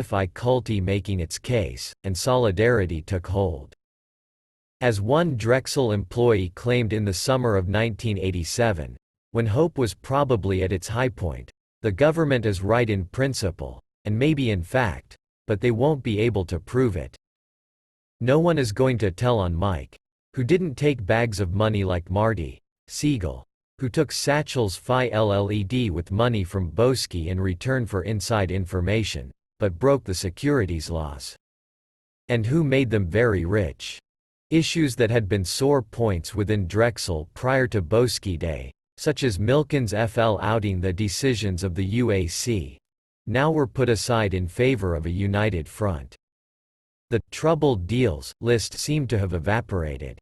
difficulty making its case, and solidarity took hold. As one Drexel employee claimed in the summer of 1987, when hope was probably at its high point, the government is right in principle, and maybe in fact, but they won't be able to prove it. No one is going to tell on Mike, who didn't take bags of money like Marty Siegel, who took satchels filled with money from Boesky in return for inside information, but broke the securities laws. And who made them very rich. Issues that had been sore points within Drexel prior to Boesky Day, such as Milken's FL outing the decisions of the UAC, now were put aside in favor of a united front. The troubled deals list seemed to have evaporated.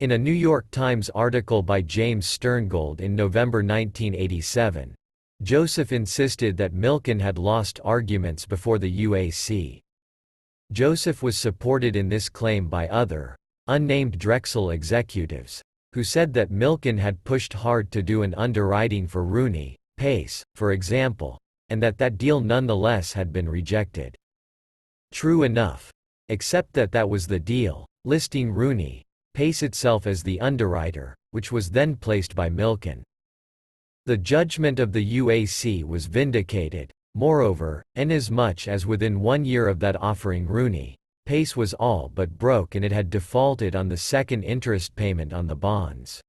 In a New York Times article by James Sterngold in November 1987, Joseph insisted that Milken had lost arguments before the UAC. Joseph was supported in this claim by other, unnamed Drexel executives, who said that Milken had pushed hard to do an underwriting for Rooney, Pace, for example, and that deal nonetheless had been rejected. True enough. Except that was the deal, listing Rooney, Pace itself as the underwriter, which was then placed by Milken. The judgment of the UAC was vindicated, moreover, inasmuch as within 1 year of that offering Rooney, Pace was all but broke and it had defaulted on the second interest payment on the bonds.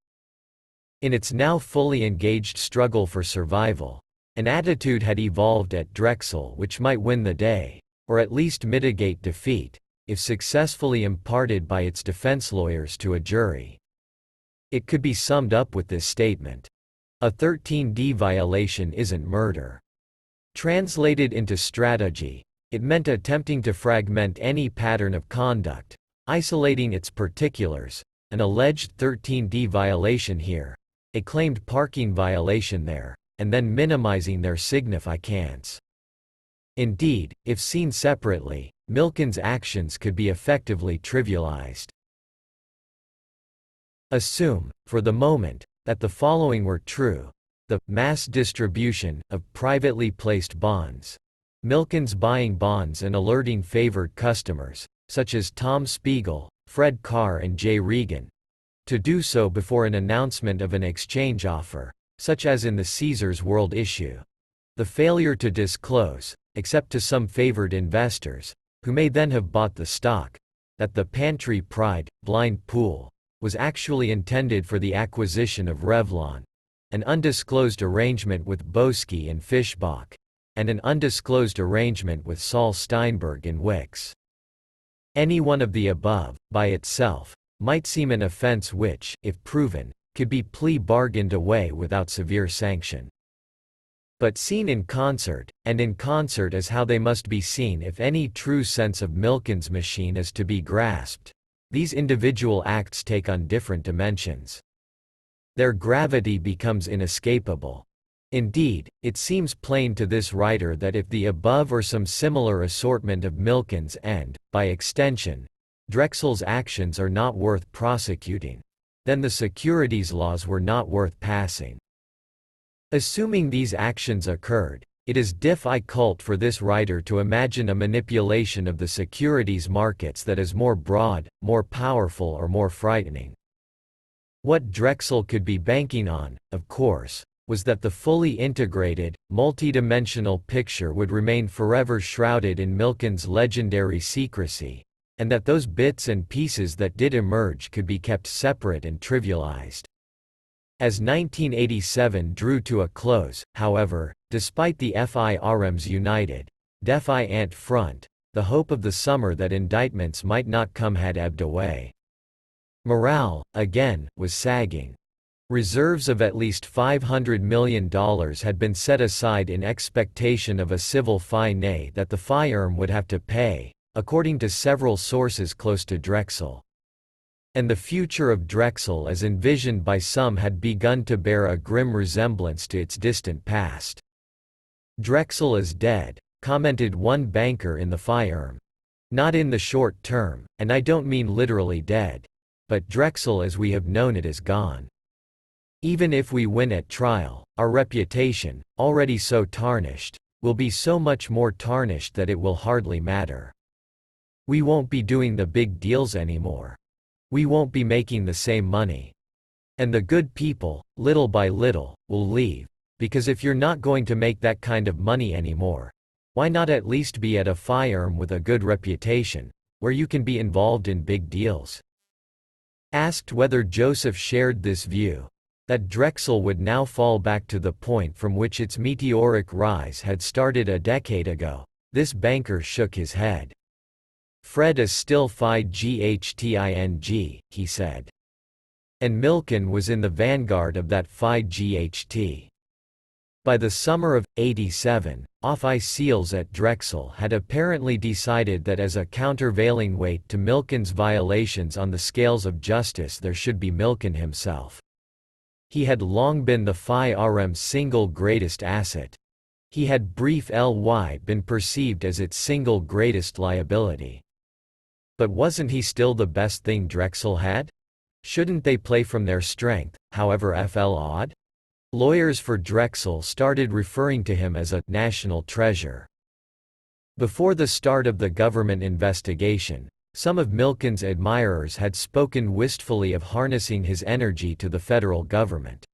In its now fully engaged struggle for survival, an attitude had evolved at Drexel which might win the day, or at least mitigate defeat, if successfully imparted by its defense lawyers to a jury. It could be summed up with this statement: a 13D violation isn't murder. Translated into strategy, it meant attempting to fragment any pattern of conduct, isolating its particulars, an alleged 13D violation here, a claimed parking violation there, and then minimizing their significance. Indeed, if seen separately, Milken's actions could be effectively trivialized. Assume, for the moment, that the following were true: the mass distribution of privately placed bonds, Milken's buying bonds and alerting favored customers, such as Tom Spiegel, Fred Carr and Jay Regan, to do so before an announcement of an exchange offer, such as in the Caesars World issue. The failure to disclose, except to some favored investors, who may then have bought the stock, that the Pantry Pride blind pool was actually intended for the acquisition of Revlon, an undisclosed arrangement with Boesky and Fischbach, and an undisclosed arrangement with Saul Steinberg and Wicks. Any one of the above, by itself, might seem an offense which, if proven, could be plea bargained away without severe sanction. But seen in concert, and in concert as how they must be seen if any true sense of Milken's machine is to be grasped, these individual acts take on different dimensions. Their gravity becomes inescapable. Indeed, it seems plain to this writer that if the above or some similar assortment of Milken's and, by extension, Drexel's actions are not worth prosecuting, then the securities laws were not worth passing. Assuming these actions occurred, it is difficult for this writer to imagine a manipulation of the securities markets that is more broad, more powerful or more frightening. What Drexel could be banking on, of course, was that the fully integrated, multidimensional picture would remain forever shrouded in Milken's legendary secrecy, and that those bits and pieces that did emerge could be kept separate and trivialized. As 1987 drew to a close, however, despite the FIRM's united, defiant front, the hope of the summer that indictments might not come had ebbed away. Morale, again, was sagging. Reserves of at least $500 million had been set aside in expectation of a civil fine that the firm would have to pay, according to several sources close to Drexel. And the future of Drexel as envisioned by some had begun to bear a grim resemblance to its distant past. "Drexel is dead," commented one banker in the firm. "Not in the short term, and I don't mean literally dead. But Drexel as we have known it is gone. Even if we win at trial, our reputation, already so tarnished, will be so much more tarnished that it will hardly matter. We won't be doing the big deals anymore. We won't be making the same money. And the good people, little by little, will leave, because if you're not going to make that kind of money anymore, why not at least be at a firm with a good reputation, where you can be involved in big deals? Asked whether Joseph shared this view, that Drexel would now fall back to the point from which its meteoric rise had started a decade ago, this banker shook his head. Fred is still Phi GHTING, he said. And Milken was in the vanguard of that Phi GHT. By the summer of '87, off-ice seals at Drexel had apparently decided that as a countervailing weight to Milken's violations on the scales of justice there should be Milken himself. He had long been the Phi RM's single greatest asset. He had briefly been perceived as its single greatest liability. But wasn't he still the best thing Drexel had? Shouldn't they play from their strength, however odd? Lawyers for Drexel started referring to him as a national treasure. Before the start of the government investigation, some of Milken's admirers had spoken wistfully of harnessing his energy to the federal government.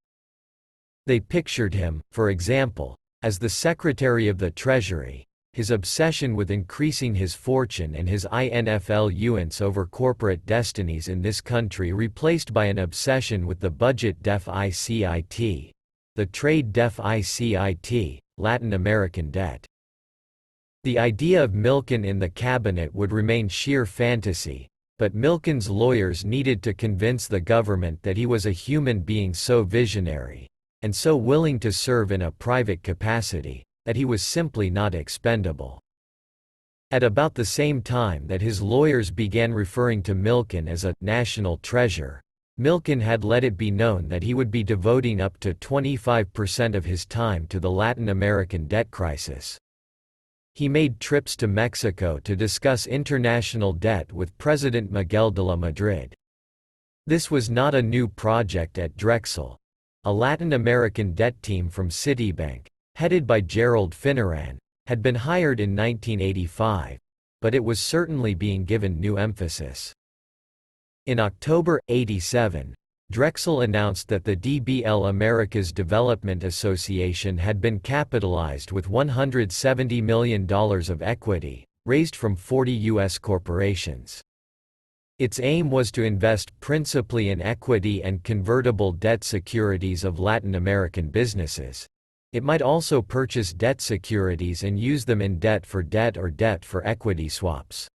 They pictured him, for example, as the Secretary of the Treasury, his obsession with increasing his fortune and his influence over corporate destinies in this country replaced by an obsession with the budget deficit, the trade deficit, Latin American debt. The idea of Milken in the cabinet would remain sheer fantasy, but Milken's lawyers needed to convince the government that he was a human being so visionary, and so willing to serve in a private capacity, that he was simply not expendable. At about the same time that his lawyers began referring to Milken as a national treasure, Milken had let it be known that he would be devoting up to 25% of his time to the Latin American debt crisis. He made trips to Mexico to discuss international debt with President Miguel de la Madrid. This was not a new project at Drexel. A Latin American debt team from Citibank, headed by Gerald Finneran, had been hired in 1985, but it was certainly being given new emphasis. In October '87, Drexel announced that the DBL Americas Development Association had been capitalized with $170 million of equity, raised from 40 U.S. corporations. Its aim was to invest principally in equity and convertible debt securities of Latin American businesses. It might also purchase debt securities and use them in debt for debt or debt for equity swaps.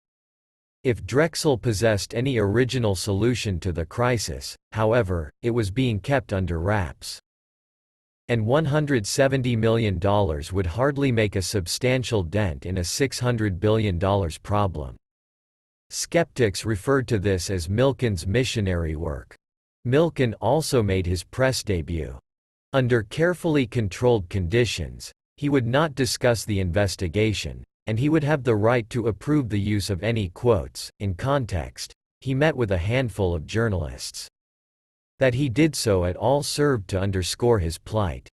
If Drexel possessed any original solution to the crisis, however, it was being kept under wraps. And $170 million would hardly make a substantial dent in a $600 billion problem. Skeptics referred to this as Milken's missionary work. Milken also made his press debut. Under carefully controlled conditions, he would not discuss the investigation, and he would have the right to approve the use of any quotes. In context, he met with a handful of journalists. That he did so at all served to underscore his plight.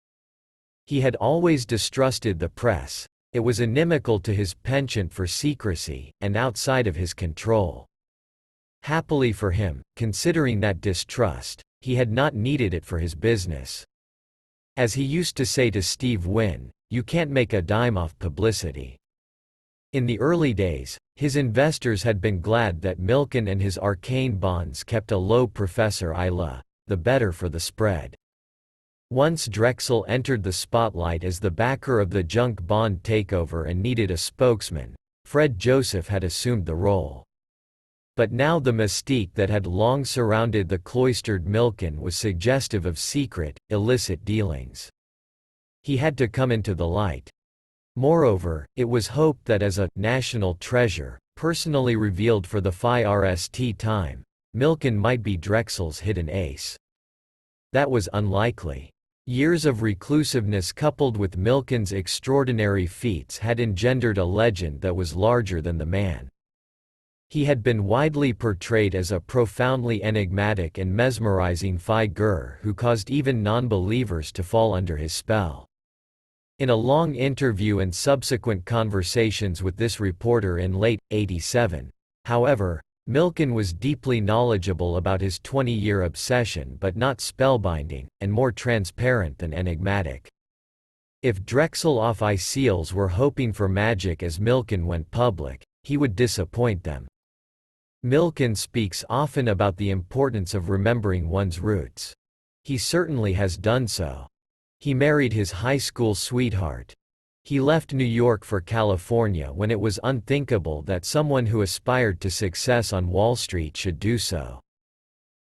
He had always distrusted the press. It was inimical to his penchant for secrecy, and outside of his control. Happily for him, considering that distrust, he had not needed it for his business. As he used to say to Steve Wynn, "You can't make a dime off publicity." In the early days, his investors had been glad that Milken and his arcane bonds kept a low Professor Ila, the better for the spread. Once Drexel entered the spotlight as the backer of the junk bond takeover and needed a spokesman, Fred Joseph had assumed the role. But now the mystique that had long surrounded the cloistered Milken was suggestive of secret, illicit dealings. He had to come into the light. Moreover, it was hoped that as a national treasure, personally revealed for the Phi RST time, Milken might be Drexel's hidden ace. That was unlikely. Years of reclusiveness coupled with Milken's extraordinary feats had engendered a legend that was larger than the man. He had been widely portrayed as a profoundly enigmatic and mesmerizing figure who caused even non-believers to fall under his spell. In a long interview and subsequent conversations with this reporter in late '87, however, Milken was deeply knowledgeable about his 20-year obsession but not spellbinding, and more transparent than enigmatic. If Drexel off-ice seals were hoping for magic as Milken went public, he would disappoint them. Milken speaks often about the importance of remembering one's roots. He certainly has done so. He married his high school sweetheart. He left New York for California when it was unthinkable that someone who aspired to success on Wall Street should do so.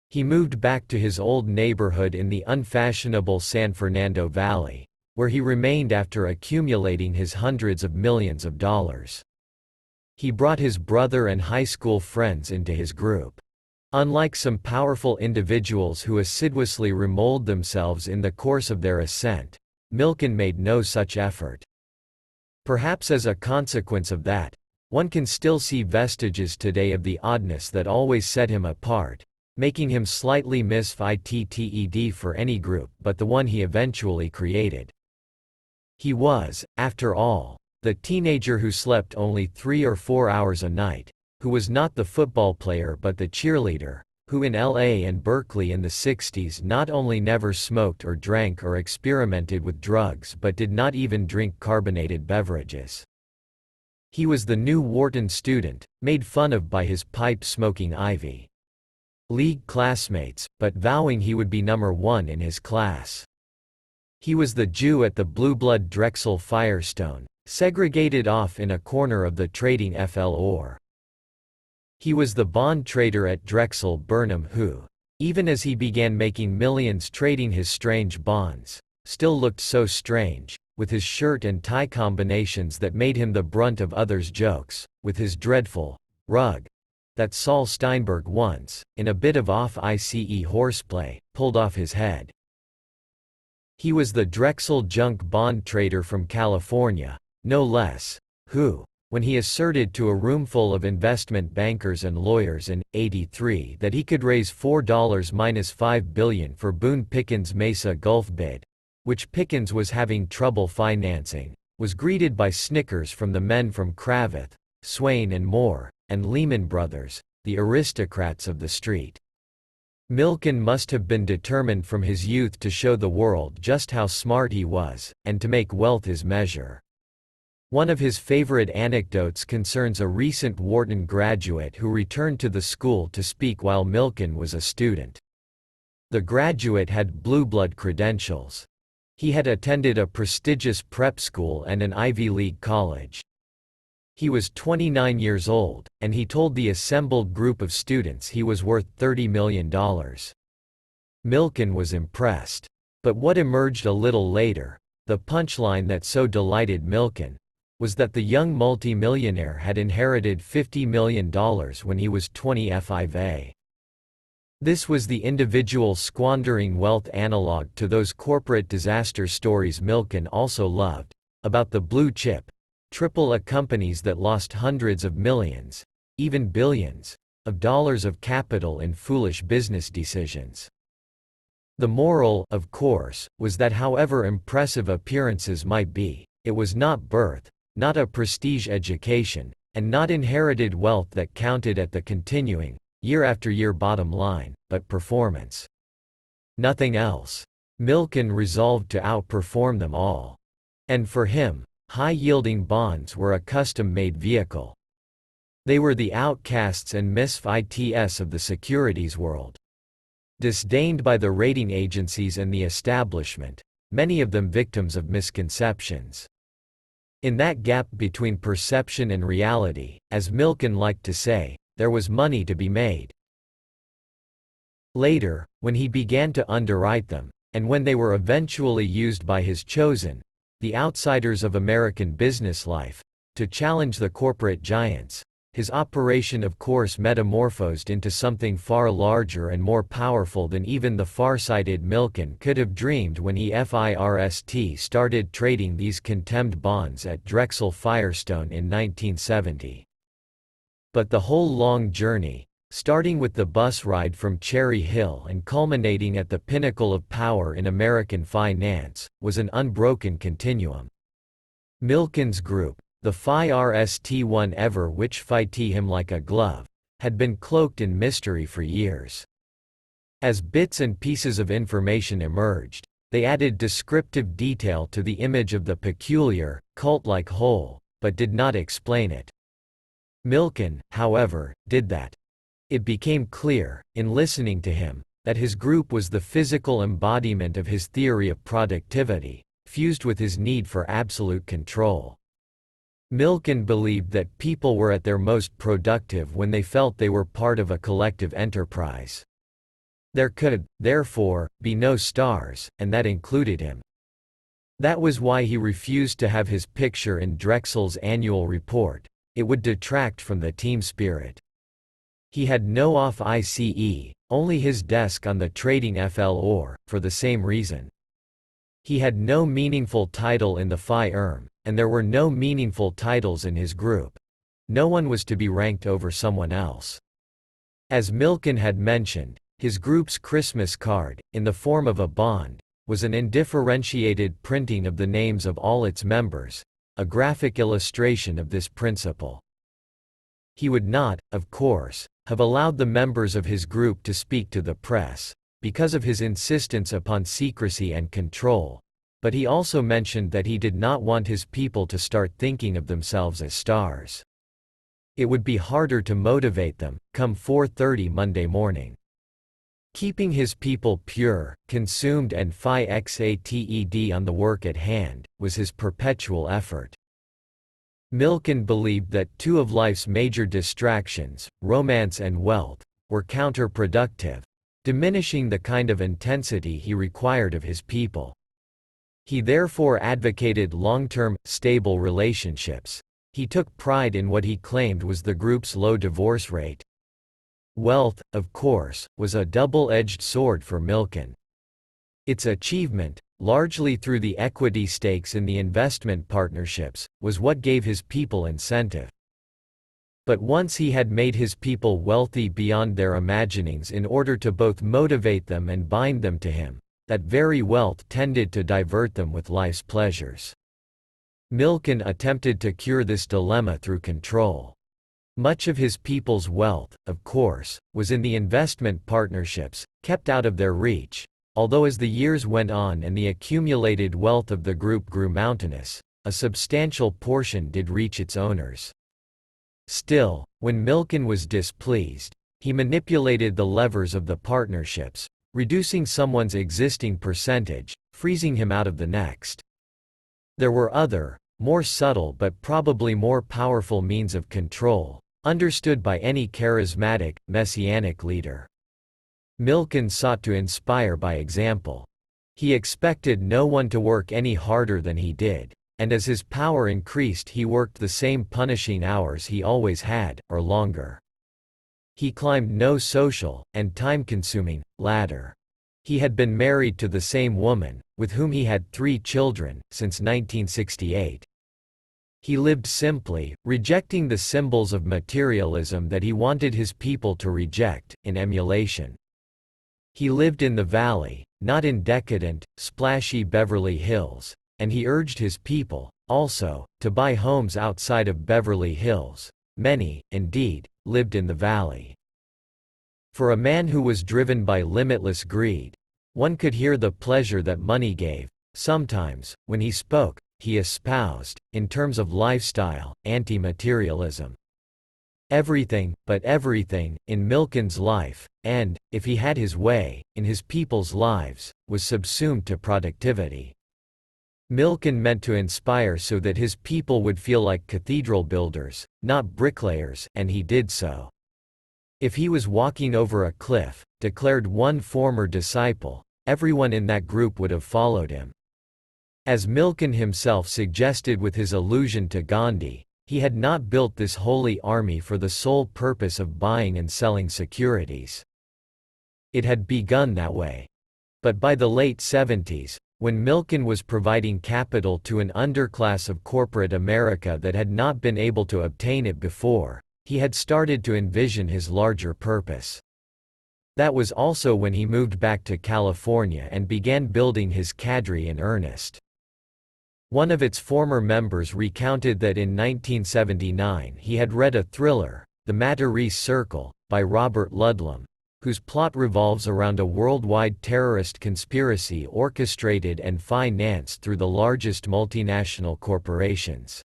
He moved back to his old neighborhood in the unfashionable San Fernando Valley, where he remained after accumulating his hundreds of millions of dollars. He brought his brother and high school friends into his group. Unlike some powerful individuals who assiduously remold themselves in the course of their ascent, Milken made no such effort. Perhaps as a consequence of that, one can still see vestiges today of the oddness that always set him apart, making him slightly misfitted for any group but the one he eventually created. He was, after all, the teenager who slept only 3 or 4 hours a night, who was not the football player but the cheerleader, who in LA and Berkeley in the 60s not only never smoked or drank or experimented with drugs but did not even drink carbonated beverages. He was the new Wharton student, made fun of by his pipe-smoking Ivy League classmates, but vowing he would be number one in his class. He was the Jew at the Blueblood Drexel Firestone, segregated off in a corner of the trading floor. He was the bond trader at Drexel Burnham who, even as he began making millions trading his strange bonds, still looked so strange, with his shirt and tie combinations that made him the brunt of others' jokes, with his dreadful rug that Saul Steinberg once, in a bit of off-ice horseplay, pulled off his head. He was the Drexel junk bond trader from California, no less, who, when he asserted to a roomful of investment bankers and lawyers in '83 that he could raise $4-5 billion for Boone Pickens' Mesa Gulf bid, which Pickens was having trouble financing, was greeted by snickers from the men from Cravath, Swain and Moore, and Lehman Brothers, the aristocrats of the street. Milken must have been determined from his youth to show the world just how smart he was, and to make wealth his measure. One of his favorite anecdotes concerns a recent Wharton graduate who returned to the school to speak while Milken was a student. The graduate had blue-blood credentials. He had attended a prestigious prep school and an Ivy League college. He was 29 years old, and he told the assembled group of students he was worth $30 million. Milken was impressed. But what emerged a little later, the punchline that so delighted Milken, was that the young multimillionaire had inherited $50 million when he was 25. This was the individual squandering wealth analog to those corporate disaster stories Milken also loved, about the blue-chip, triple-A companies that lost hundreds of millions, even billions, of dollars of capital in foolish business decisions. The moral, of course, was that however impressive appearances might be, it was not birth, not a prestige education, and not inherited wealth that counted at the continuing, year-after-year bottom line, but performance. Nothing else. Milken resolved to outperform them all. And for him, high-yielding bonds were a custom-made vehicle. They were the outcasts and misfits of the securities world. Disdained by the rating agencies and the establishment, many of them victims of misconceptions. In that gap between perception and reality, as Milken liked to say, there was money to be made. Later, when he began to underwrite them, and when they were eventually used by his chosen, the outsiders of American business life, to challenge the corporate giants, his operation of course metamorphosed into something far larger and more powerful than even the far-sighted Milken could have dreamed when he first started trading these contemned bonds at Drexel Firestone in 1970. But the whole long journey, starting with the bus ride from Cherry Hill and culminating at the pinnacle of power in American finance, was an unbroken continuum. Milken's group, the Phi Rst1 ever which fight him like a glove, had been cloaked in mystery for years. As bits and pieces of information emerged, they added descriptive detail to the image of the peculiar, cult-like whole, but did not explain it. Milken, however, did that. It became clear, in listening to him, that his group was the physical embodiment of his theory of productivity, fused with his need for absolute control. Milken believed that people were at their most productive when they felt they were part of a collective enterprise. There could, therefore, be no stars, and that included him. That was why he refused to have his picture in Drexel's annual report. It would detract from the team spirit. He had no off-ICE, only his desk on the trading floor, for the same reason. He had no meaningful title in the Phi Erm, and there were no meaningful titles in his group. No one was to be ranked over someone else. As Milken had mentioned, his group's Christmas card, in the form of a bond, was an undifferentiated printing of the names of all its members, a graphic illustration of this principle. He would not, of course, have allowed the members of his group to speak to the press, because of his insistence upon secrecy and control, but he also mentioned that he did not want his people to start thinking of themselves as stars. It would be harder to motivate them, come 4:30 Monday morning. Keeping his people pure, consumed and Phi exated on the work at hand, was his perpetual effort. Milken believed that two of life's major distractions, romance and wealth, were counterproductive, diminishing the kind of intensity he required of his people. He therefore advocated long-term, stable relationships. He took pride in what he claimed was the group's low divorce rate. Wealth, of course, was a double-edged sword for Milken. Its achievement, largely through the equity stakes in the investment partnerships, was what gave his people incentive. But once he had made his people wealthy beyond their imaginings in order to both motivate them and bind them to him, that very wealth tended to divert them with life's pleasures. Milken attempted to cure this dilemma through control. Much of his people's wealth, of course, was in the investment partnerships, kept out of their reach, although as the years went on and the accumulated wealth of the group grew mountainous, a substantial portion did reach its owners. Still, when Milken was displeased, he manipulated the levers of the partnerships, reducing someone's existing percentage, freezing him out of the next. There were other, more subtle but probably more powerful means of control, understood by any charismatic, messianic leader. Milken sought to inspire by example. He expected no one to work any harder than he did, and as his power increased he worked the same punishing hours he always had, or longer. He climbed no social, and time-consuming, ladder. He had been married to the same woman, with whom he had 3 children, since 1968. He lived simply, rejecting the symbols of materialism that he wanted his people to reject, in emulation. He lived in the valley, not in decadent, splashy Beverly Hills, and he urged his people, also, to buy homes outside of Beverly Hills. Many, indeed, lived in the valley. For a man who was driven by limitless greed, one could hear the pleasure that money gave. Sometimes, when he spoke, he espoused, in terms of lifestyle, anti-materialism. Everything, but everything, in Milken's life, and, if he had his way, in his people's lives, was subsumed to productivity. Milken meant to inspire so that his people would feel like cathedral builders, not bricklayers, and he did so. If he was walking over a cliff, declared one former disciple, everyone in that group would have followed him. As Milken himself suggested with his allusion to Gandhi, he had not built this holy army for the sole purpose of buying and selling securities. It had begun that way. But by the late 70s, when Milken was providing capital to an underclass of corporate America that had not been able to obtain it before, he had started to envision his larger purpose. That was also when he moved back to California and began building his cadre in earnest. One of its former members recounted that in 1979 he had read a thriller, The Matarese Circle, by Robert Ludlum, whose plot revolves around a worldwide terrorist conspiracy orchestrated and financed through the largest multinational corporations.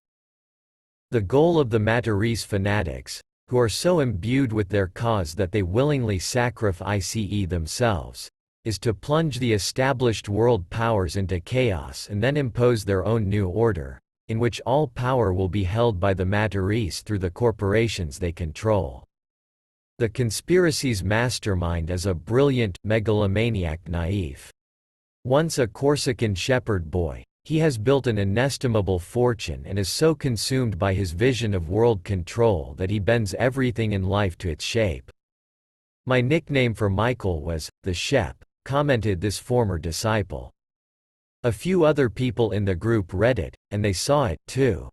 The goal of the Matarese fanatics, who are so imbued with their cause that they willingly sacrifice themselves, is to plunge the established world powers into chaos and then impose their own new order, in which all power will be held by the Matarese through the corporations they control. The conspiracy's mastermind is a brilliant, megalomaniac Naif. Once a Corsican shepherd boy, he has built an inestimable fortune and is so consumed by his vision of world control that he bends everything in life to its shape. My nickname for Michael was, the Shep, commented this former disciple. A few other people in the group read it, and they saw it, too.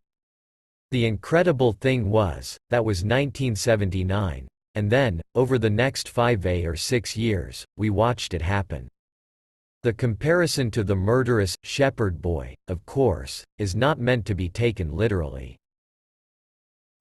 The incredible thing was, that was 1979, and then, over the next 5 or 6 years, we watched it happen. The comparison to the murderous shepherd boy, of course, is not meant to be taken literally.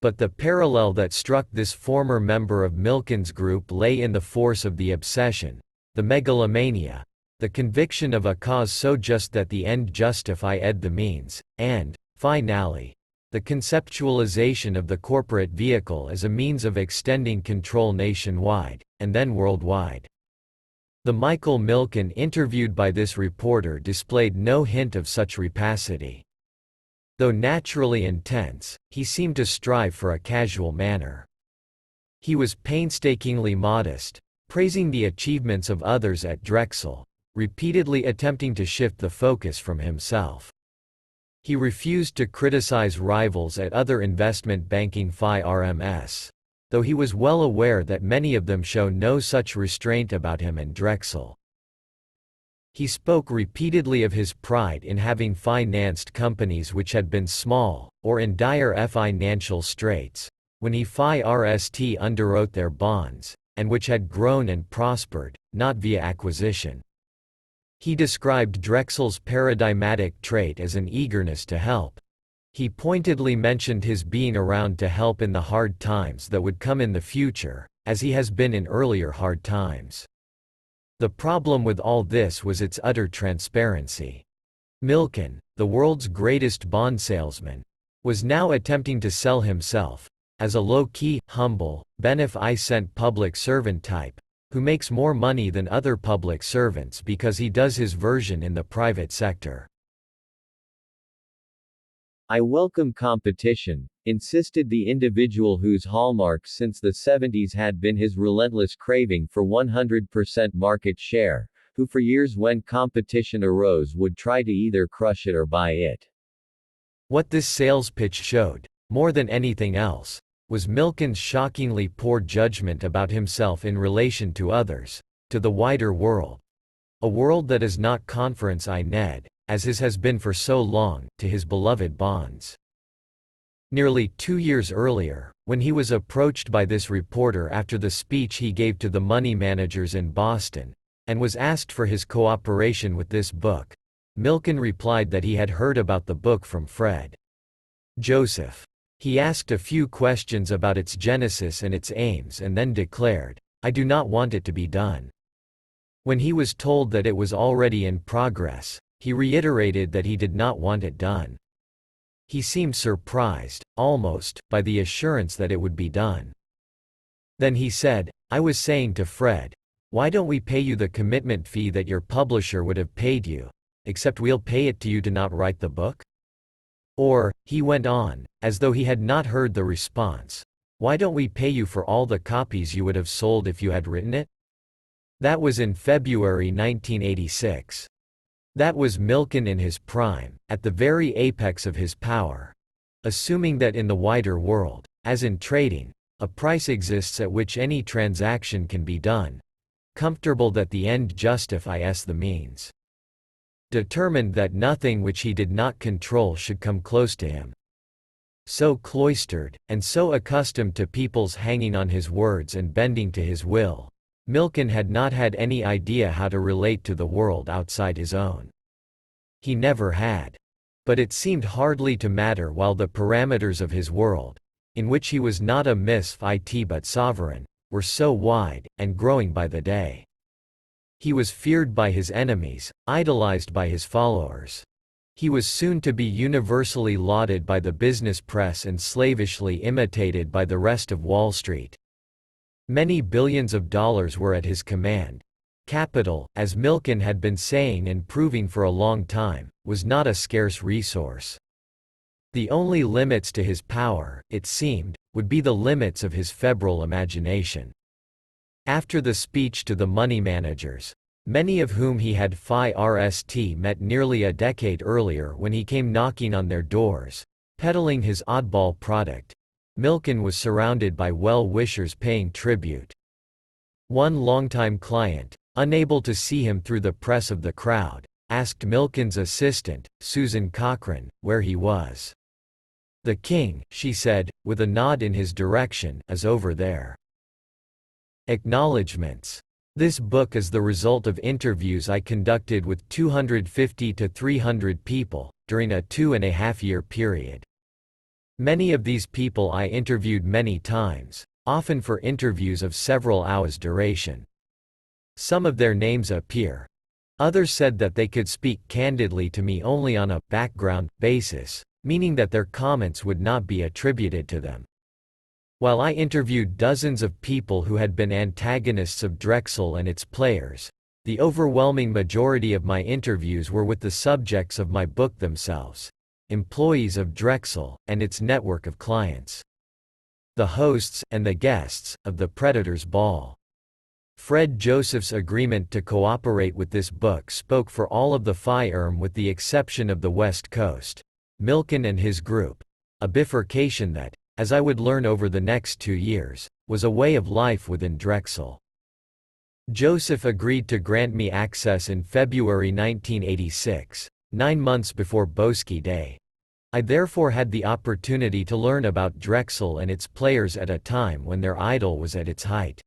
But the parallel that struck this former member of Milken's group lay in the force of the obsession, the megalomania, the conviction of a cause so just that the end justified the means, and, finally, the conceptualization of the corporate vehicle as a means of extending control nationwide, and then worldwide. The Michael Milken interviewed by this reporter displayed no hint of such rapacity. Though naturally intense, he seemed to strive for a casual manner. He was painstakingly modest, praising the achievements of others at Drexel, repeatedly attempting to shift the focus from himself. He refused to criticize rivals at other investment banking firms, though he was well aware that many of them show no such restraint about him and Drexel. He spoke repeatedly of his pride in having financed companies which had been small, or in dire financial straits, when he first underwrote their bonds, and which had grown and prospered, not via acquisition. He described Drexel's paradigmatic trait as an eagerness to help. He pointedly mentioned his being around to help in the hard times that would come in the future, as he has been in earlier hard times. The problem with all this was its utter transparency. Milken, the world's greatest bond salesman, was now attempting to sell himself, as a low-key, humble, beneficent public servant type, who makes more money than other public servants because he does his version in the private sector. I welcome competition, insisted the individual whose hallmark since the 70s had been his relentless craving for 100% market share, who for years when competition arose would try to either crush it or buy it. What this sales pitch showed, more than anything else, was Milken's shockingly poor judgment about himself in relation to others, to the wider world. A world that is not conference Ned, as his has been for so long, to his beloved bonds. Nearly 2 years earlier, when he was approached by this reporter after the speech he gave to the money managers in Boston, and was asked for his cooperation with this book, Milken replied that he had heard about the book from Fred Joseph. He asked a few questions about its genesis and its aims and then declared, "I do not want it to be done." When he was told that it was already in progress, he reiterated that he did not want it done. He seemed surprised, almost, by the assurance that it would be done. Then he said, "I was saying to Fred, why don't we pay you the commitment fee that your publisher would have paid you, except we'll pay it to you to not write the book?" Or, he went on, as though he had not heard the response, "Why don't we pay you for all the copies you would have sold if you had written it?" That was in February 1986. That was Milken in his prime, at the very apex of his power. Assuming that in the wider world, as in trading, a price exists at which any transaction can be done, comfortable that the end justifies the means. Determined that nothing which he did not control should come close to him. So cloistered, and so accustomed to people's hanging on his words and bending to his will, Milken had not had any idea how to relate to the world outside his own. He never had. But it seemed hardly to matter while the parameters of his world, in which he was not a misfit but sovereign, were so wide, and growing by the day. He was feared by his enemies, idolized by his followers. He was soon to be universally lauded by the business press and slavishly imitated by the rest of Wall Street. Many billions of dollars were at his command. Capital, as Milken had been saying and proving for a long time, was not a scarce resource. The only limits to his power, it seemed, would be the limits of his febrile imagination. After the speech to the money managers, many of whom he had met nearly a decade earlier when he came knocking on their doors, peddling his oddball product, Milken was surrounded by well-wishers paying tribute. One longtime client, unable to see him through the press of the crowd, asked Milken's assistant, Susan Cochran, where he was. "The king," she said, with a nod in his direction, "is over there." Acknowledgements. This book is the result of interviews I conducted with 250 to 300 people, during a 2.5-year period. Many of these people I interviewed many times, often for interviews of several hours' duration. Some of their names appear. Others said that they could speak candidly to me only on a background basis, meaning that their comments would not be attributed to them. While I interviewed dozens of people who had been antagonists of Drexel and its players, the overwhelming majority of my interviews were with the subjects of my book themselves, employees of Drexel and its network of clients, the hosts and the guests of the Predators Ball. Fred Joseph's agreement to cooperate with this book spoke for all of the firm with the exception of the West Coast, Milken and his group, a bifurcation that, as I would learn over the next 2 years, was a way of life within Drexel. Joseph agreed to grant me access in February 1986, 9 months before Boski Day. I therefore had the opportunity to learn about Drexel and its players at a time when their idol was at its height.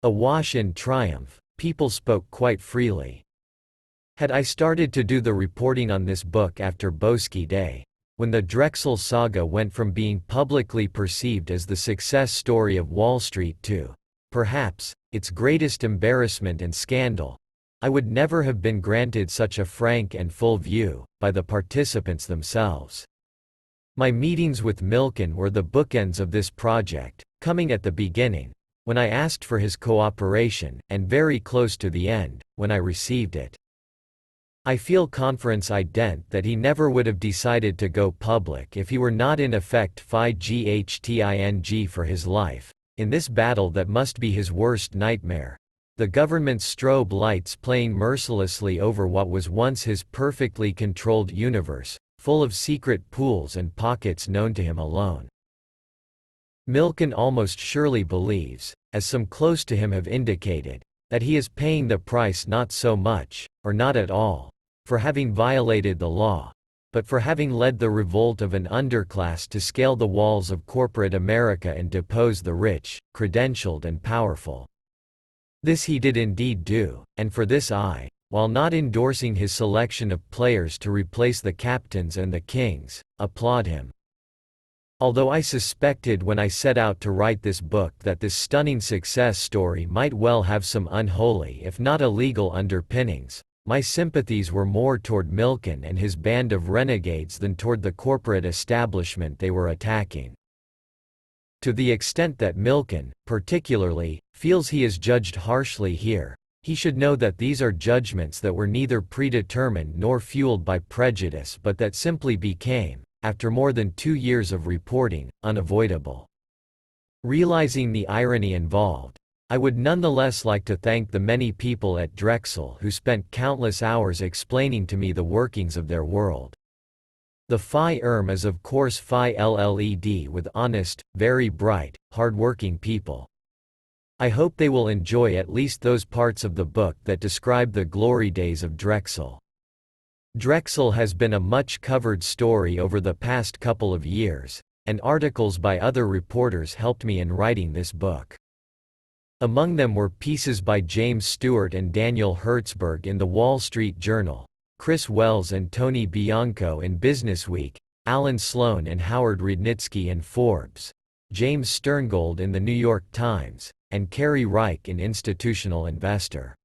Awash in triumph, people spoke quite freely. Had I started to do the reporting on this book after Boski Day, when the Drexel saga went from being publicly perceived as the success story of Wall Street to, perhaps, its greatest embarrassment and scandal, I would never have been granted such a frank and full view, by the participants themselves. My meetings with Milken were the bookends of this project, coming at the beginning, when I asked for his cooperation, and very close to the end, when I received it. I feel confident that he never would have decided to go public if he were not in effect fighting for his life, in this battle that must be his worst nightmare. The government's strobe lights playing mercilessly over what was once his perfectly controlled universe, full of secret pools and pockets known to him alone. Milken almost surely believes, as some close to him have indicated, that he is paying the price not so much, or not at all, for having violated the law, but for having led the revolt of an underclass to scale the walls of corporate America and depose the rich, credentialed and powerful. This he did indeed do, and for this I, while not endorsing his selection of players to replace the captains and the kings, applaud him. Although I suspected when I set out to write this book that this stunning success story might well have some unholy if not illegal underpinnings, my sympathies were more toward Milken and his band of renegades than toward the corporate establishment they were attacking. To the extent that Milken, particularly, feels he is judged harshly here, he should know that these are judgments that were neither predetermined nor fueled by prejudice but that simply became, after more than 2 years of reporting, unavoidable. Realizing the irony involved, I would nonetheless like to thank the many people at Drexel who spent countless hours explaining to me the workings of their world. The firm is of course Phi LLED with honest, very bright, hard-working people. I hope they will enjoy at least those parts of the book that describe the glory days of Drexel. Drexel has been a much-covered story over the past couple of years, and articles by other reporters helped me in writing this book. Among them were pieces by James Stewart and Daniel Hertzberg in the Wall Street Journal, Chris Wells and Tony Bianco in Businessweek, Alan Sloan and Howard Rudnitsky in Forbes, James Sterngold in The New York Times, and Carrie Reich in Institutional Investor.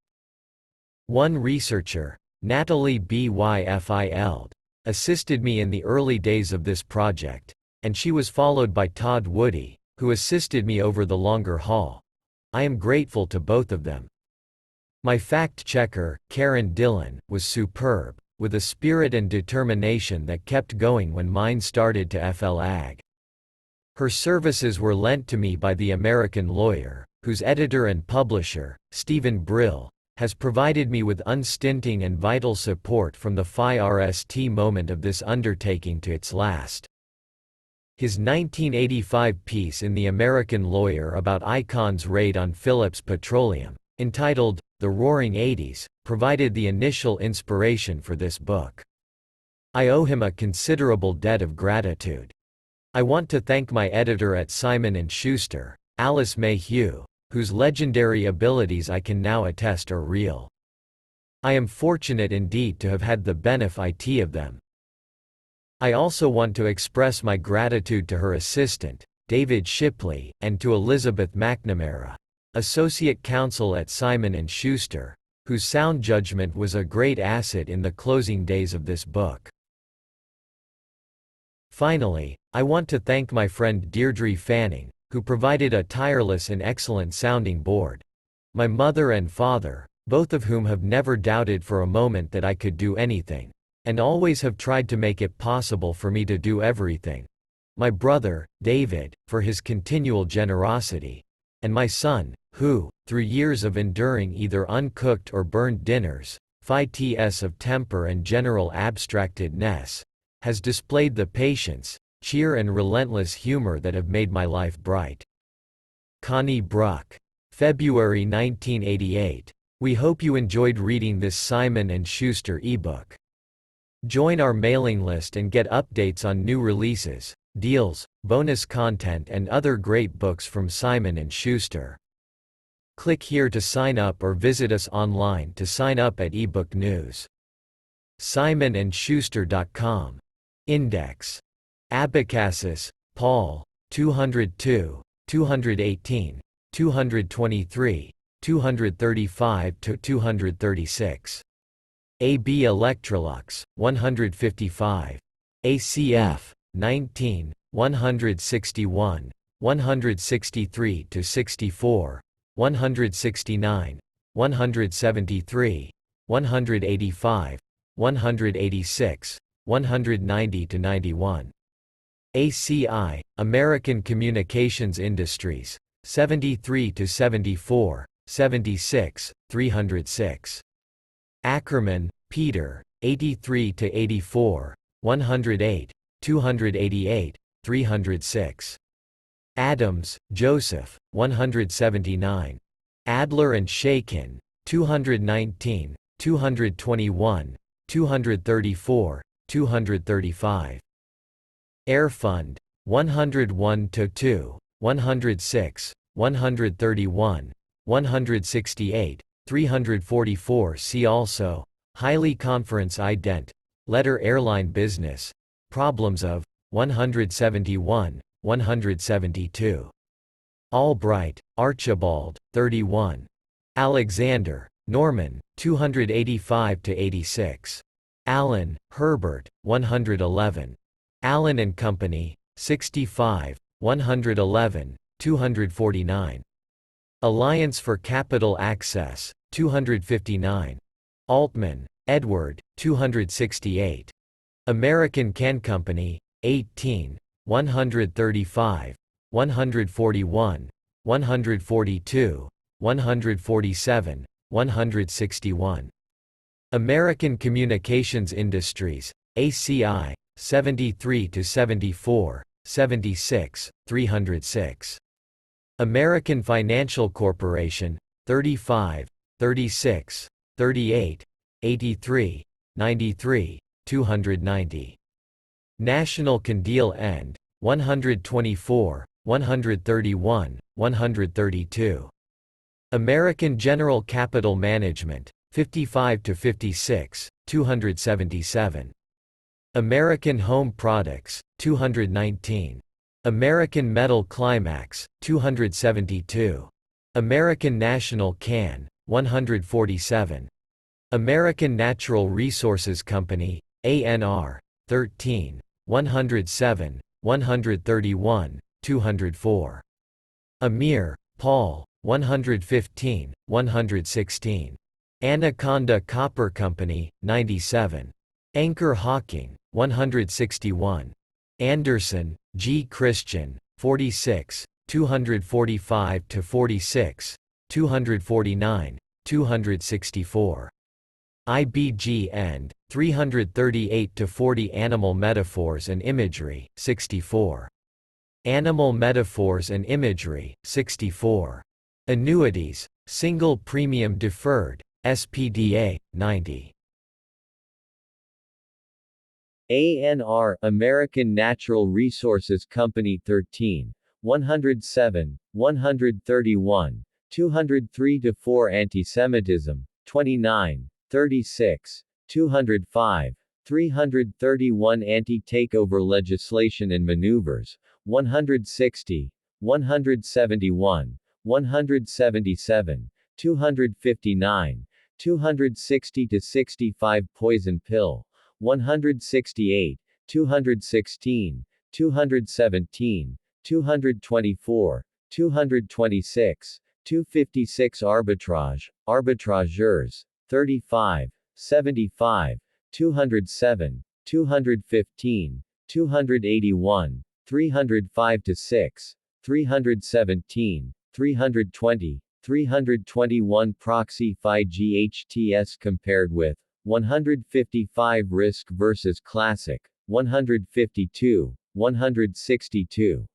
One researcher, Natalie Byfield, assisted me in the early days of this project, and she was followed by Todd Woody, who assisted me over the longer haul. I am grateful to both of them. My fact-checker, Karen Dillon, was superb, with a spirit and determination that kept going when mine started to flag. Her services were lent to me by The American Lawyer, whose editor and publisher, Stephen Brill, has provided me with unstinting and vital support from the first moment of this undertaking to its last. His 1985 piece in The American Lawyer about Icon's raid on Phillips Petroleum, entitled The Roaring '80s, provided the initial inspiration for this book. I owe him a considerable debt of gratitude. I want to thank my editor at Simon & Schuster, Alice Mayhew, whose legendary abilities I can now attest are real. I am fortunate indeed to have had the benefit of them. I also want to express my gratitude to her assistant, David Shipley, and to Elizabeth McNamara, Associate Counsel at Simon & Schuster, whose sound judgment was a great asset in the closing days of this book. Finally, I want to thank my friend Deirdre Fanning, who provided a tireless and excellent sounding board. My mother and father, both of whom have never doubted for a moment that I could do anything, and always have tried to make it possible for me to do everything. My brother, David, for his continual generosity. And my son, who, through years of enduring either uncooked or burned dinners, fights of temper and general abstractedness, has displayed the patience, cheer and relentless humor that have made my life bright. Connie Bruck. February 1988. We hope you enjoyed reading this Simon & Schuster ebook. Join our mailing list and get updates on new releases, deals, bonus content and other great books from Simon & Schuster. Click here to sign up or visit us online to sign up at eBook News. SimonandSchuster.com. Index. Abecassis, Paul, 202, 218, 223, 235–236. AB Electrolux, 155. ACF, 19, 161, 163–64, 169, 173, 185, 186, 190–91. ACI, American Communications Industries, 73–74, 76, 306. Ackerman, Peter, 83–84, 108, 288, 306. Adams, Joseph, 179. Adler and Shakin, 219, 221, 234, 235. Air Fund, 101–2, 106, 131, 168, 344. See also, Hiley Conference Ident, Letter Airline Business, Problems of, 171, 172. Albright, Archibald, 31. Alexander, Norman, 285–86. Allen, Herbert, 111. Allen and Company, 65, 111, 249. Alliance for Capital Access, 259. Altman, Edward, 268. American Can Company, 18, 135, 141, 142, 147, 161. American Communications Industries, ACI, 73–74, 76, 306. American Financial Corporation, 35, 36, 38, 83, 93, 290. National Condil End, 124, 131, 132. American General Capital Management, 55–56, 277. American Home Products, 219. American Metal Climax, 272. American National Can, 147. American Natural Resources Company, ANR, 13. 107, 131, 204. Amir, Paul, 115, 116. Anaconda Copper Company, 97. Anchor Hawking, 161. Anderson, G. Christian, 46, 245–46, 249, 264. IBG End, 338–40. Animal Metaphors and Imagery, 64. Animal Metaphors and Imagery, 64. Annuities, Single Premium Deferred, SPDA, 90. ANR, American Natural Resources Company 13, 107, 131, 203–4. Antisemitism, 29, 36, 205, 331. Anti-takeover legislation and maneuvers, 160, 171, 177, 259, 260–65. Poison pill, 168, 216, 217, 224, 226, 256. Arbitrage, arbitrageurs, 35, 75, 207, 215, 281, 305–6, 317, 320, 321. Proxy Phi GHTS compared with 155. Risk versus Classic, 152, 162.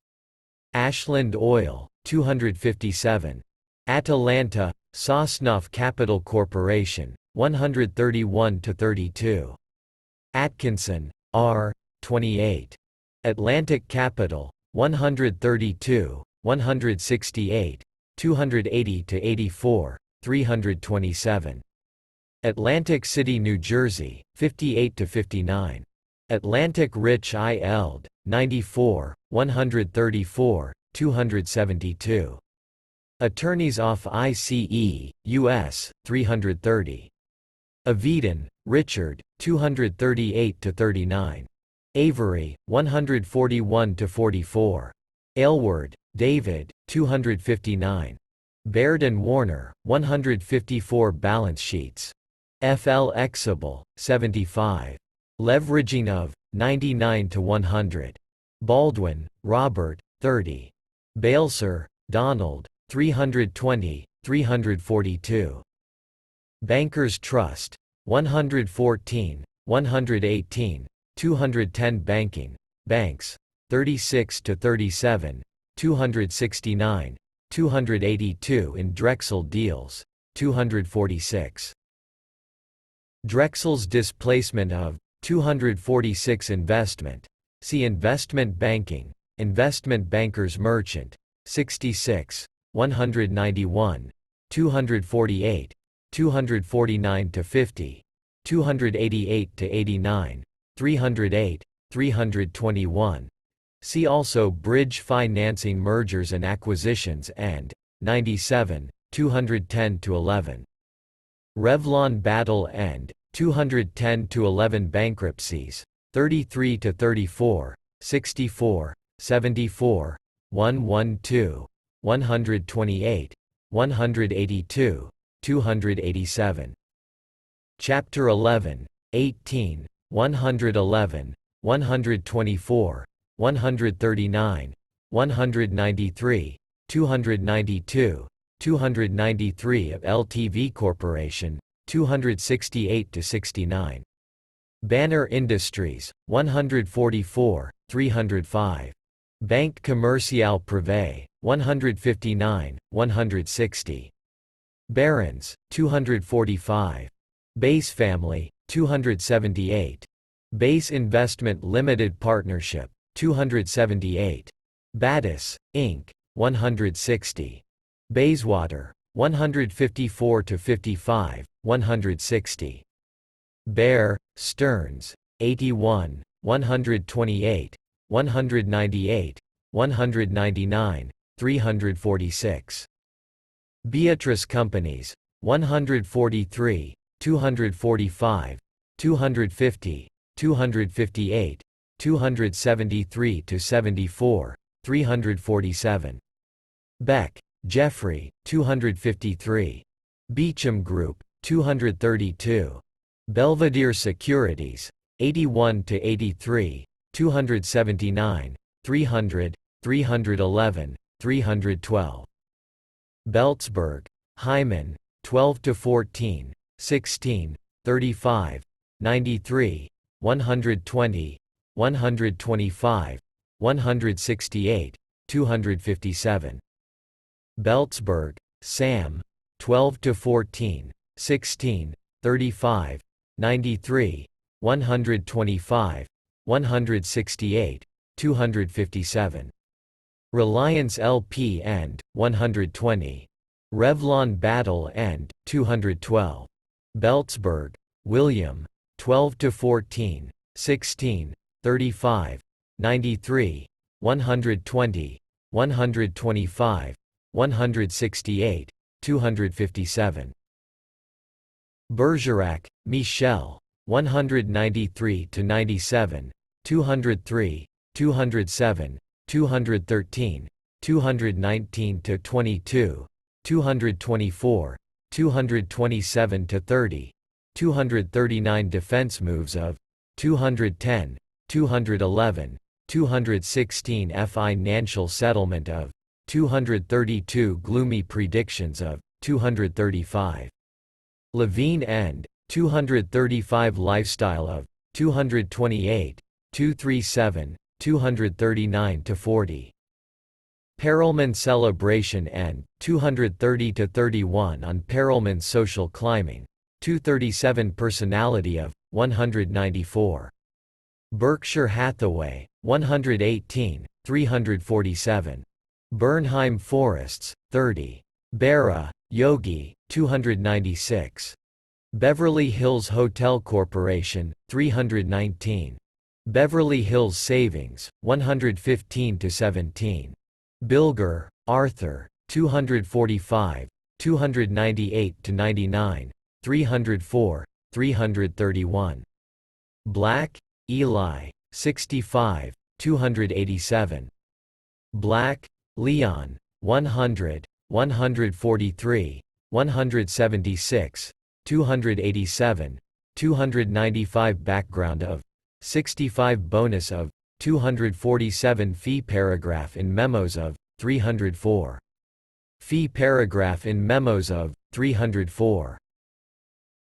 Ashland Oil, 257. Atalanta, Sosnoff Capital Corporation, 131–32. Atkinson, R., 28. Atlantic Capital, 132, 168, 280–84, 327. Atlantic City, New Jersey, 58–59. Atlantic Rich I. Eld, 94, 134, 272. Attorneys off ICE, U.S., 330. Avedon, Richard, 238–39. Avery, 141–44. Aylward, David, 259. Baird and Warner, 154. Balance sheets. FL Exable, 75. Leveraging of, 99–100. Baldwin, Robert, 30. Balser, Donald, 320, 342. Bankers Trust, 114, 118, 210. Banking, Banks, 36–37, 269, 282. In Drexel Deals, 246. Drexel's displacement of, 246. Investment. See Investment Banking, Investment Bankers Merchant, 66, 191, 248, 249–50, 288–89, 308, 321. See also Bridge Financing Mergers and Acquisitions and 97, 210–11. Revlon Battle End, 210–11. Bankruptcies, 33–34, 64, 74, 112, 128, 182, 287. Chapter 11, 18, 111, 124, 139, 193, 292, 293 of LTV Corporation, 268–69. Banner Industries, 144, 305. Banque Commerciale Privée, 159, 160. Barron's, 245. Base Family, 278. Base Investment Limited Partnership, 278. Battis, Inc., 160. Bayswater, 154–55, 160. Bear, Stearns, 81, 128, 198, 199, 346. Beatrice Companies, 143, 245, 250, 258, 273–74, 347. Beck, Jeffrey, 253. Beecham Group, 232. Belvedere Securities, 81–83, 279, 300, 311, 312. Beltzberg, Hyman, 12–14, 16, 35, 93, 120, 125, 168, 257. Beltzberg, Sam, 12–14, 16, 35, 93, 125, 168, 257. Reliance LP and 120. Revlon Battle and 212. Beltzberg, William, 12–14, 16, 35, 93, 120, 125, 168, 257. Bergerac, Michel, 193–97, 203, 207, 213, 219–22, 224, 227–30, 239 defense moves of 210, 211, 216 financial settlement of 232 gloomy predictions of 235. Levine and 235 lifestyle of 228, 237, 239–40. Perelman celebration and 230–31 on Perelman's social climbing. 237 personality of 194. Berkshire Hathaway, 118, 347. Bernheim Forests, 30. Bara, Yogi, 296. Beverly Hills Hotel Corporation, 319. Beverly Hills Savings, 115–17. Bilger, Arthur, 245, 298–99, 304, 331. Black, Eli, 65, 287. Black, Leon, 100, 143, 176, 287, 295 background of 65 bonus of 247 fee paragraph in memos of 304. Fee paragraph in memos of 304.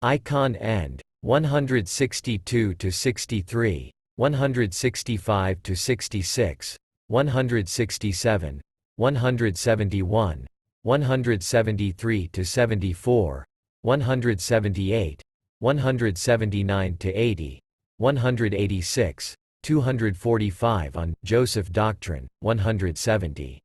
Icon and 162–63, 165–66, 167, 171, 173–74, 178, 179–80, 186, 245 on Joseph Doctrine, 170.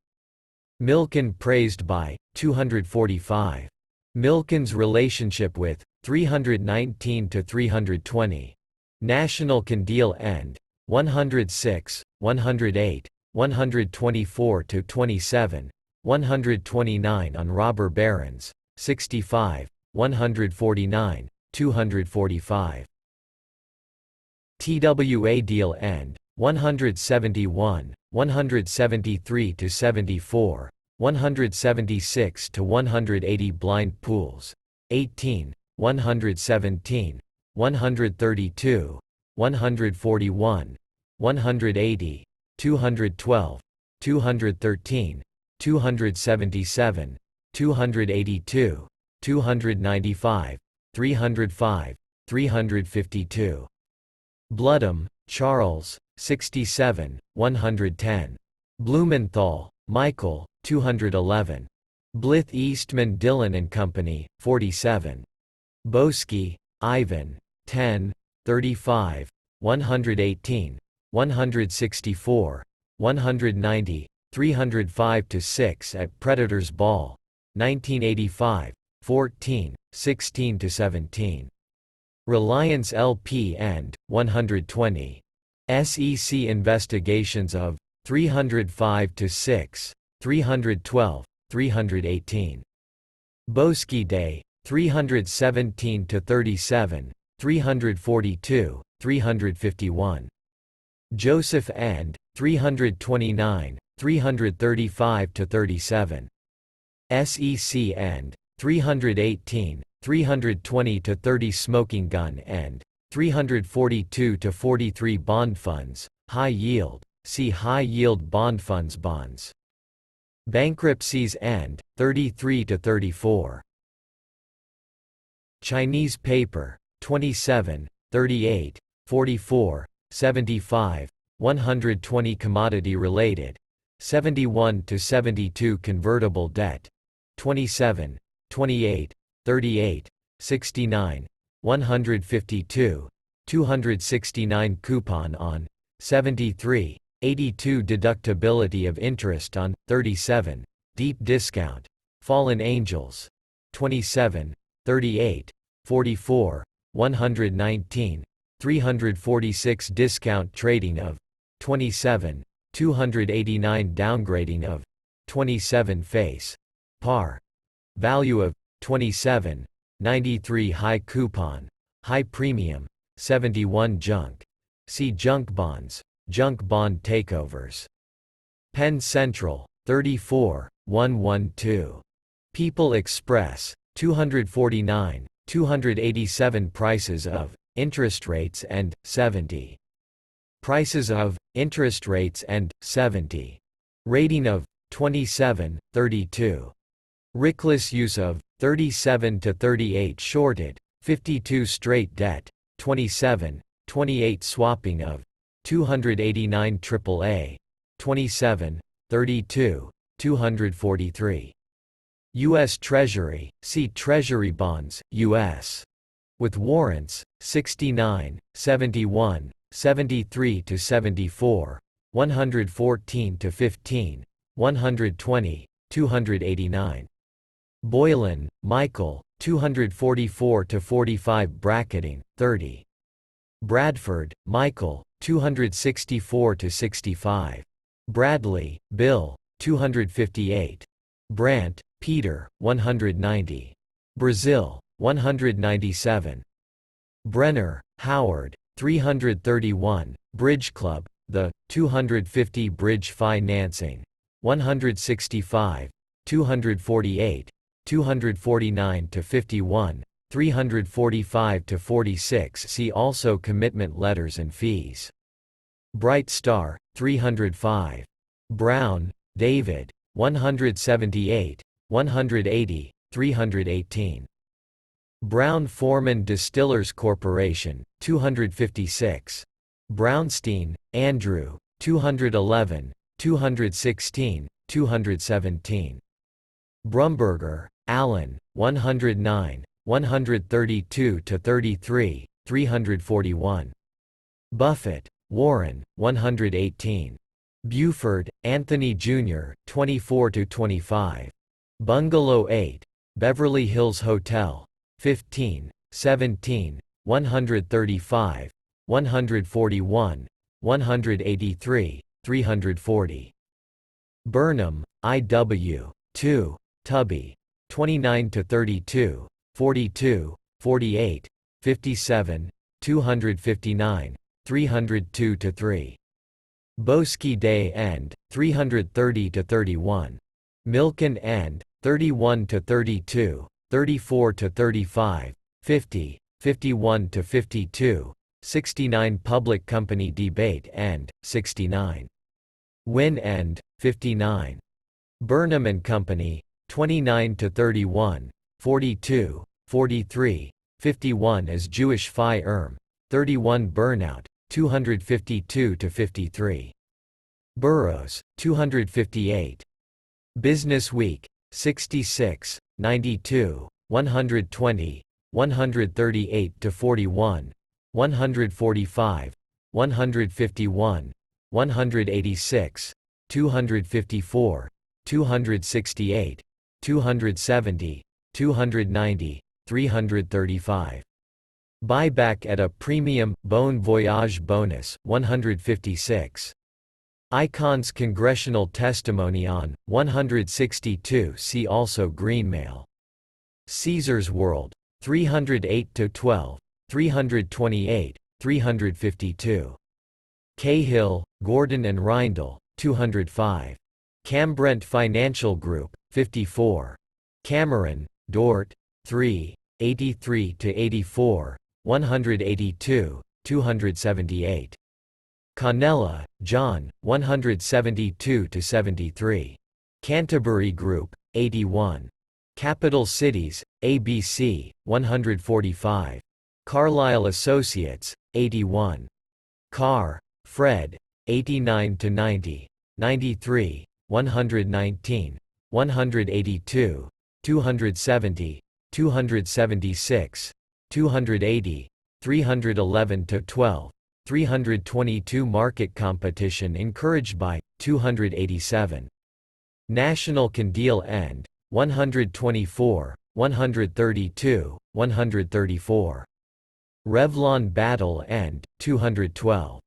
Milken praised by 245. Milken's relationship with 319–320. National Can Deal End, 106, 108, 124–27, 129 on Robber Barons, 65, 149, 245. TWA Deal End, 171, 173–74, 176–180 Blind Pools, 18, 117, 132, 141, 180, 212, 213, 277, 282, 295, 305, 352. Bloodham, Charles, 67, 110. Blumenthal, Michael, 211. Blythe Eastman Dillon and Company, 47. Boesky, Ivan, 10, 35, 118, 164, 190, 305–6 at Predators Ball, 1985, 14, 16–17. Reliance LP and 120. SEC investigations of 305 to 6, 312, 318. Boesky Day 317 to 37, 342, 351. Joseph and 329, 335 to 37. SEC and 318, 320 to 30. Smoking Gun and 342 to 43. Bond funds, high yield. See high yield bond funds. Bonds. Bankruptcies and 33 to 34. Chinese paper 27, 38, 44, 75, 120. Commodity related 71 to 72. Convertible debt 27, 28, 38, 69, 152, 269. Coupon on 73, 82. Deductibility of interest on 37. Deep discount. Fallen Angels 27, 38, 44, 119, 346. Discount trading of 27, 289. Downgrading of 27. Face par value of 27, 93. High coupon, high premium 71. Junk. See junk bonds, junk bond takeovers. Penn Central 34, 112. People Express 249, 287. Prices of interest rates and 70. Prices of interest rates and 70. Rating of 27, 32. Reckless use of 37 to 38. Shorted 52. Straight debt 27, 28. Swapping of 289. AAA 27, 32, 243. U.S. Treasury, see Treasury bonds, U.S. with warrants 69, 71, 73 to 74, 114 to 15, 120, 289. Boylan, Michael, 244 to 45. Bracketing 30. Bradford, Michael, 264 to 65. Bradley, Bill, 258. Brandt, Peter, 190. Brazil, 197. Brenner, Howard, 331. Bridge Club, the 250. Bridge Financing 165, 248, 249 to 51, 345 to 46. See also commitment letters and fees. Bright Star 305. Brown, David, 178, 180, 318. Brown Forman Distillers Corporation 256. Brownstein, Andrew, 211, 216, 217. Brumberger, Alan, 109, 132 to 33, 341. Buffett, Warren, 118. Buford, Anthony Jr., 24 to 25. Bungalow 8, Beverly Hills Hotel, 15, 17, 135, 141, 183, 340. Burnham, I.W., 2, Tubby, 29 to 32, 42, 48, 57, 259, 302 to 3. Boesky Day End, 330 to 31. Milken End, 31 to 32, 34 to 35, 50, 51 to 52, 69. Public Company Debate End, 69. Win End, 59. Burnham and Company, 29 to 31, 42, 43, 51 as Jewish Phi Erm, 31. Burnout, 252 to 53. Burroughs, 258. Business Week, 66, 92, 120, 138 to 41, 145, 151, 186, 254, 268, 270, 290, 335. Buyback at a premium, Bon Voyage bonus, 156. Icons Congressional testimony on, 162. See also Greenmail. Caesar's World. 308–12, 328, 352. Cahill, Gordon and Reindl, 205. Cambrent Financial Group, 54. Cameron, Dort, 3, 83–84, 182, 278. Connella, John, 172–73. Canterbury Group, 81. Capital Cities, ABC, 145. Carlyle Associates, 81. Carr, Fred, 89–90, 93, 119, 182, 270, 276, 280, 311–12, 322. Market competition encouraged by, 287. National Can Deal End, 124, 132, 134. Revlon Battle End, 212.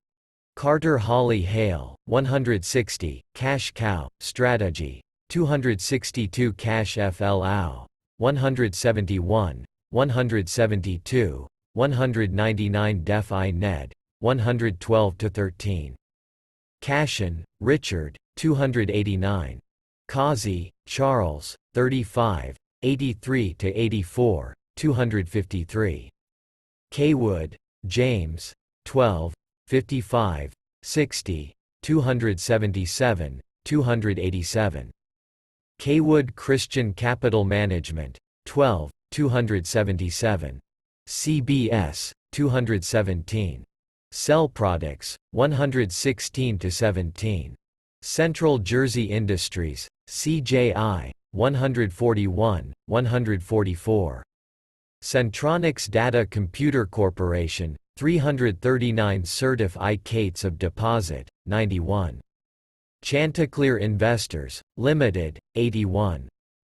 Carter Hawley Hale, 160, Cash Cow, Strategy, 262. Cash FL 171, 172, 199. Def I Ned, 112–13. Cashin, Richard, 289. Causey, Charles, 35, 83–84, 253. Kaywood, James, 12, 55, 60, 277, 287. Kaywood Christian Capital Management, 12, 277. CBS, 217. Cell Products, 116–17. Central Jersey Industries, CJI, 141, 144. Centronics Data Computer Corporation, 339. Certif I Cates of Deposit, 91. Chanticleer Investors, Limited, 81.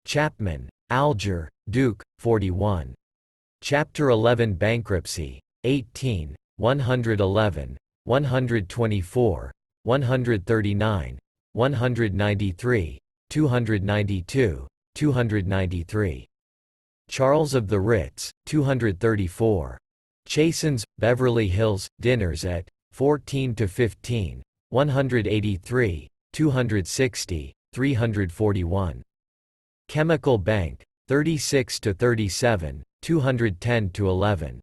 Chapman, Alger, Duke, 41. Chapter 11 Bankruptcy, 18, 111, 124, 139, 193, 292, 293. Charles of the Ritz, 234. Chasen's, Beverly Hills, Dinners at, 14–15, 183, 260, 341. Chemical Bank, 36–37, 210–11.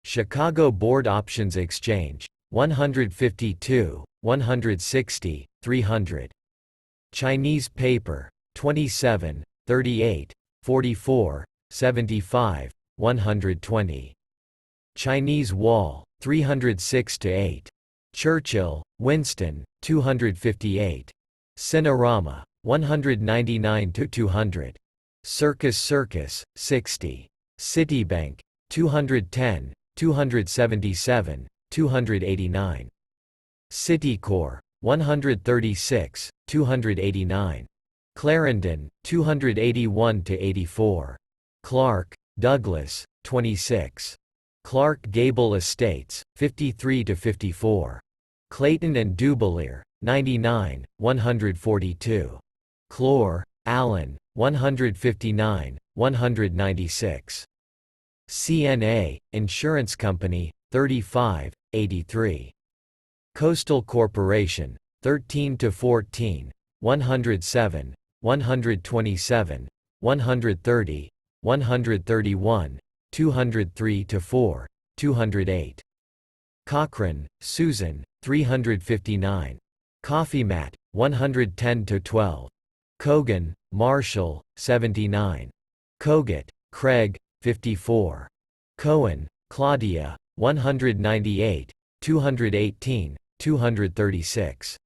Chicago Board Options Exchange, 152, 160, 300. Chinese Paper, 27, 38, 44, 75, 120. Chinese Wall, 306–8. Churchill, Winston, 258. Cinerama, 199–200. Circus, 60. Citibank, 210, 277, 289. Citicorp, 136, 289. Clarendon, 281–84. Clark, Douglas, 26. Clark Gable Estates, 53–54. Clayton and Dubelier, 99, 142. Clore, Allen, 159, 196. CNA, Insurance Company, 35, 83. Coastal Corporation, 13–14, 107, 127, 130, 131, 203–4, 208. Cochrane, Susan, 359. Coffee Mat, 110–12. Kogan, Marshall, 79. Kogut, Craig, 54. Cohen, Claudia, 198, 218, 236.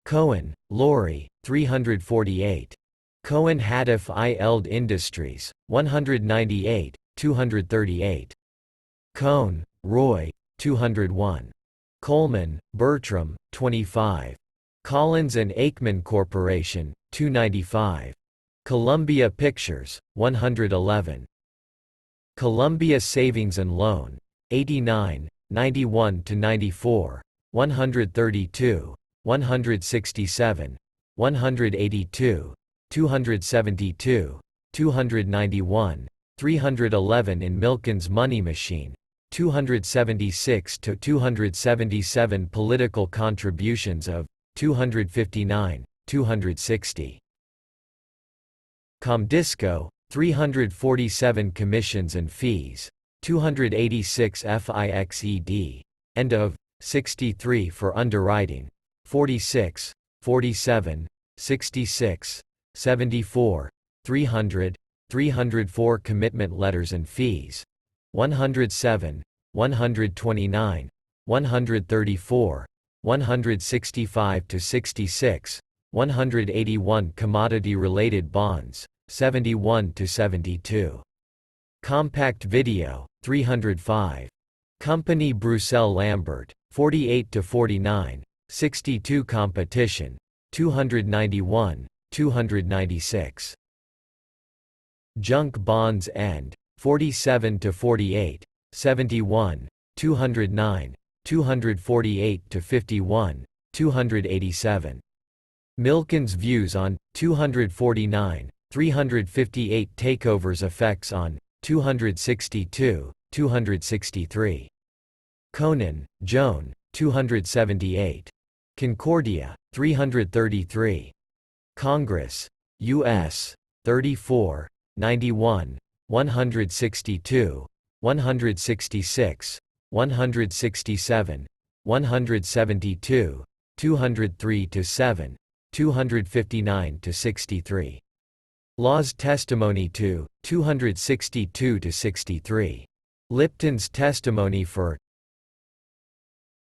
Cohen, Lori, 348. Cohen Haddif I. Eld Industries, 198, 238. Cohn, Roy, 201. Coleman, Bertram, 25. Collins and Aikman Corporation, 295. Columbia Pictures, 111. Columbia Savings and Loan, 89, 91–94, 132, 167, 182, 272, 291, 311 in Milken's Money Machine, 276–277 Political contributions of 259, 260. Comdisco, 347 Commissions and fees, 286 FIXED. End of 63 for underwriting, 46, 47, 66, 74, 300, 304 Commitment letters and fees, 107, 129, 134, 165–66, 181 Commodity-related bonds, 71–72. Compact video, 305. Company Bruxelles Lambert, 48–49, 62 Competition, 291, 296. Junk bonds and 47–48, 71, 209, 248–51, 287. Milken's views on 249, 358 takeovers effects on 262, 263. Conan, Joan, 278. Concordia, 333. Congress, U.S., 34, 91, 162, 166, 167, 172, 203–7, 259–63. Law's testimony to 262–63. Lipton's testimony for